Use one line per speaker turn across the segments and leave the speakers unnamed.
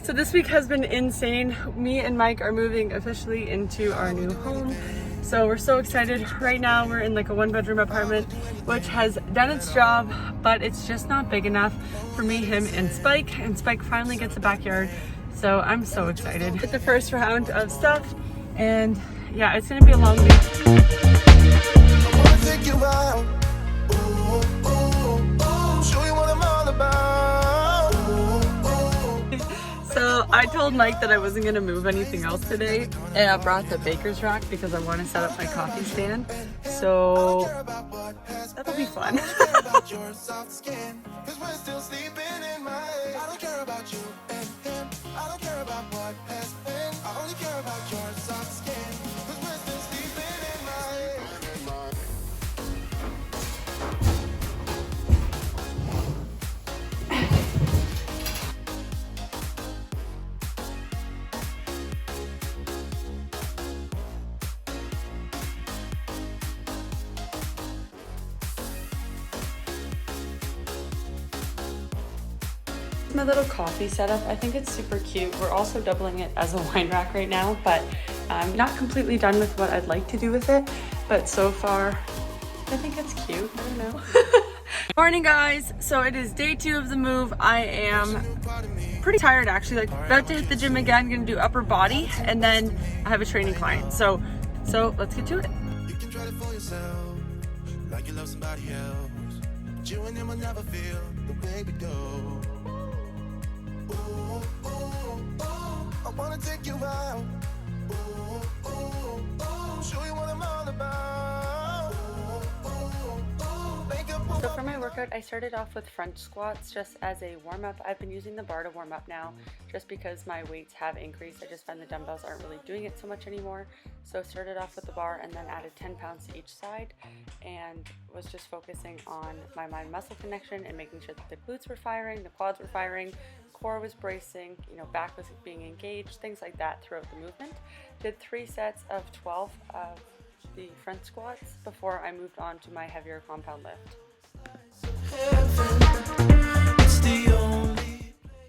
So this week has been insane. Me and Mike are moving officially into our new home. So we're so excited. Right now we're in like a 1-bedroom apartment, which has done its job, but it's just not big enough for me, him, and Spike. And Spike finally gets a backyard. So I'm so excited. It's the first round of stuff, and yeah, it's gonna be a long week.
I wanna take you out. Ooh, ooh, ooh. Show you what I'm all about.
So I told Mike that I wasn't gonna move anything else today, and I brought the baker's rack because I want to set up my coffee stand. So that'll be fun. My little coffee setup, I think it's super cute. We're also doubling it as a wine rack right now, but I'm not completely done with what I'd like to do with it. But so far, I think it's cute. I don't know. Morning, guys. So it is day 2 of the move. I am pretty tired, actually. Like, about to hit the gym again. Gonna do upper body, and then I have a training client. So let's get to it.
You can try to fool yourself like you love somebody else, but you and him will never feel the way we do. I wanna take you out. Ooh, ooh, ooh. Show you what I'm all about.
So for my workout, I started off with front squats just as a warm-up. I've been using the bar to warm up now just because my weights have increased. I just find the dumbbells aren't really doing it so much anymore. So started off with the bar and then added 10 pounds to each side, and was just focusing on my mind-muscle connection and making sure that the glutes were firing, the quads were firing, core was bracing, back was being engaged, things like that throughout the movement. Did 3 sets of 12 of the front squats before I moved on to my heavier compound lift.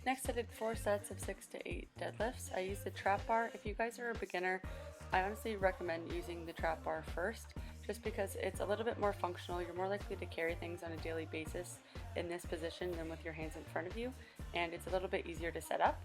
Next, I did 4 sets of 6 to 8 deadlifts. I used the trap bar. If you guys are a beginner, I honestly recommend using the trap bar first, just because it's a little bit more functional. You're more likely to carry things on a daily basis in this position than with your hands in front of you, and it's a little bit easier to set up.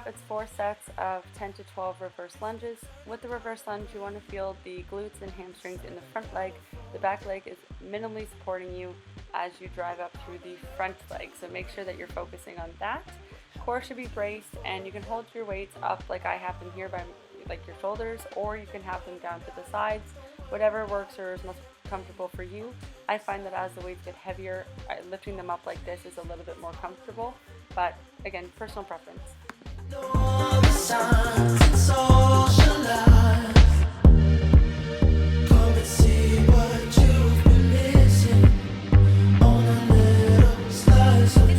It's 4 sets of 10 to 12 reverse lunges. With the reverse lunge, you want to feel the glutes and hamstrings in the front leg. The back leg is minimally supporting you as you drive up through the front leg, so make sure that you're focusing on that. Core should be braced, and you can hold your weights up like I have them here by like your shoulders, or you can have them down to the sides, whatever works or is most comfortable for you. I find that as the weights get heavier, lifting them up like this is a little bit more comfortable, but again, personal preference.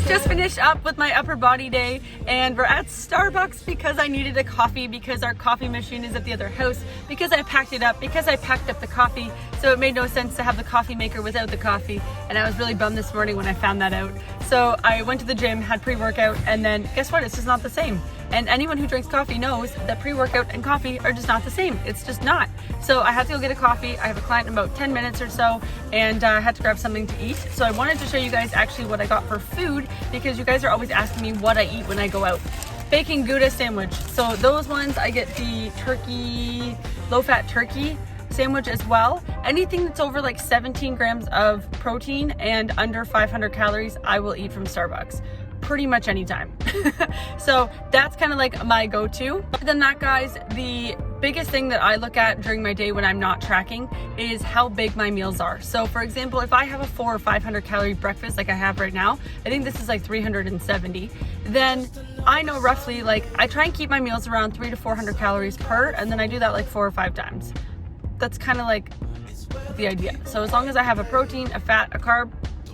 Just finished up with my upper body day, and we're at Starbucks because I needed a coffee, because our coffee machine is at the other house, because I packed it up, because I packed up the coffee, so it made no sense to have the coffee maker without the coffee, and I was really bummed this morning when I found that out. So I went to the gym, had pre-workout, and then guess what? It's just not the same. And anyone who drinks coffee knows that pre-workout and coffee are just not the same. It's just not. So I had to go get a coffee. I have a client in about 10 minutes or so, and I had to grab something to eat. So I wanted to show you guys actually what I got for food, because you guys are always asking me what I eat when I go out. Bacon Gouda sandwich. So those ones, I get the turkey, low-fat turkey sandwich as well. Anything that's over like 17 grams of protein and under 500 calories, I will eat from Starbucks pretty much anytime. So that's kind of like my go-to. Other than that, guys, the biggest thing that I look at during my day when I'm not tracking is how big my meals are. So for example, if I have a 400 or 500 calorie breakfast like I have right now, I think this is like 370, then I know roughly, like, I try and keep my meals around 300 to 400 calories per, and then I do that like 4 or 5 times. That's kind of like the idea. So as long as I have a protein, a fat, a carb,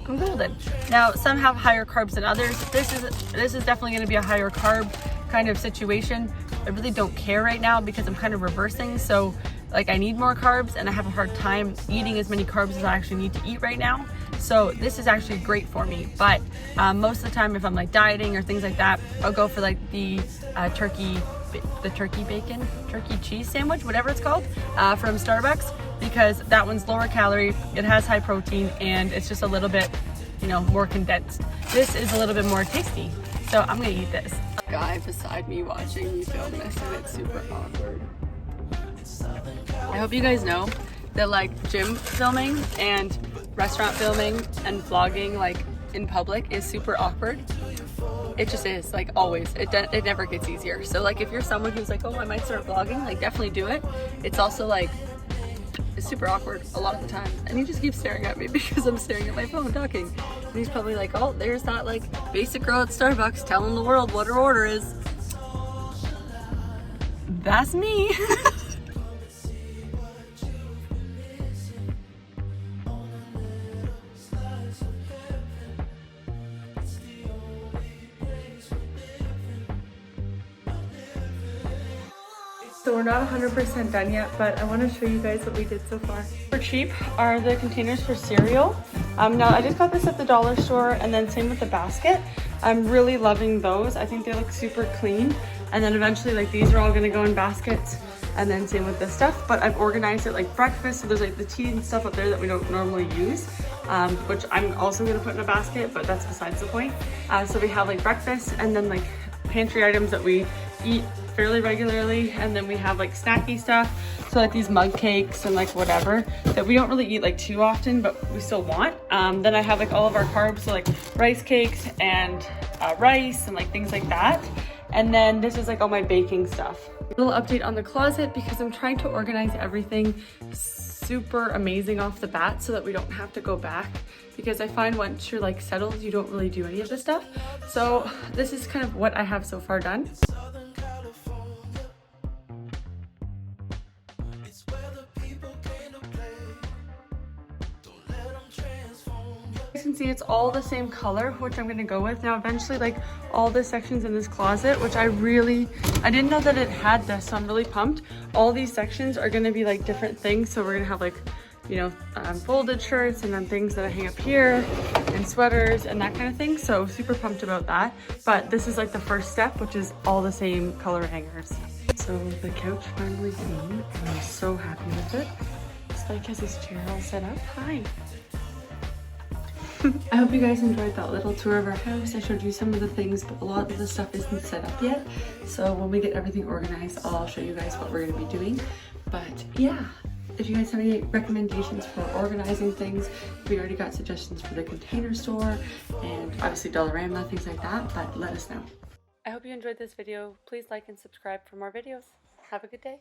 I'm golden. Now, some have higher carbs than others. This is definitely going to be a higher carb kind of situation. I really don't care right now because I'm kind of reversing. So like, I need more carbs, and I have a hard time eating as many carbs as I actually need to eat right now. So this is actually great for me. But most of the time, if I'm like dieting or things like that, I'll go for like the turkey cheese sandwich, whatever it's called, from Starbucks, because that one's lower calorie, it has high protein, and it's just a little bit, you know, more condensed. This is a little bit more tasty, so I'm gonna eat this. Guy beside me watching me film this, and it's super awkward. I hope you guys know that like gym filming and restaurant filming and vlogging like in public is super awkward. It just is, like always. It never gets easier. So like if you're someone who's like, oh, I might start vlogging, like definitely do it. It's also like, it's super awkward a lot of the time. And he just keeps staring at me because I'm staring at my phone talking. And he's probably like, oh, there's that like basic girl at Starbucks telling the world what her order is. That's me. So we're not 100% done yet, but I want to show you guys what we did so far. For cheap are the containers for cereal. Now I just got this at the dollar store, and then same with the basket. I'm really loving those. I think they look super clean. And then eventually like these are all gonna go in baskets, and then same with this stuff. But I've organized it like breakfast, so there's like the tea and stuff up there that we don't normally use, which I'm also gonna put in a basket, but that's besides the point. So we have like breakfast, and then like pantry items that we eat fairly regularly, and then we have like snacky stuff, so like these mug cakes and like whatever that we don't really eat like too often but we still want. Then I have like all of our carbs, so like rice cakes and rice and like things like that. And then this is like all my baking stuff. A little update on the closet, because I'm trying to organize everything super amazing off the bat so that we don't have to go back, because I find once you're like settled, you don't really do any of this stuff. So this is kind of what I have so far done. You can see it's all the same color, which I'm gonna go with. Now eventually like all the sections in this closet, which I didn't know that it had this, so I'm really pumped. All these sections are gonna be like different things. So we're gonna have like, you know, folded shirts, and then things that I hang up here, and sweaters and that kind of thing. So super pumped about that. But this is like the first step, which is all the same color hangers. So the couch finally came, and I'm so happy with it. Spike has his chair all set up. Hi. I hope you guys enjoyed that little tour of our house. I showed you some of the things, but a lot of the stuff isn't set up yet. So when we get everything organized, I'll show you guys what we're gonna be doing. But yeah, if you guys have any recommendations for organizing things, we already got suggestions for the container store and obviously Dollarama, things like that, but let us know. I hope you enjoyed this video. Please like and subscribe for more videos. Have a good day.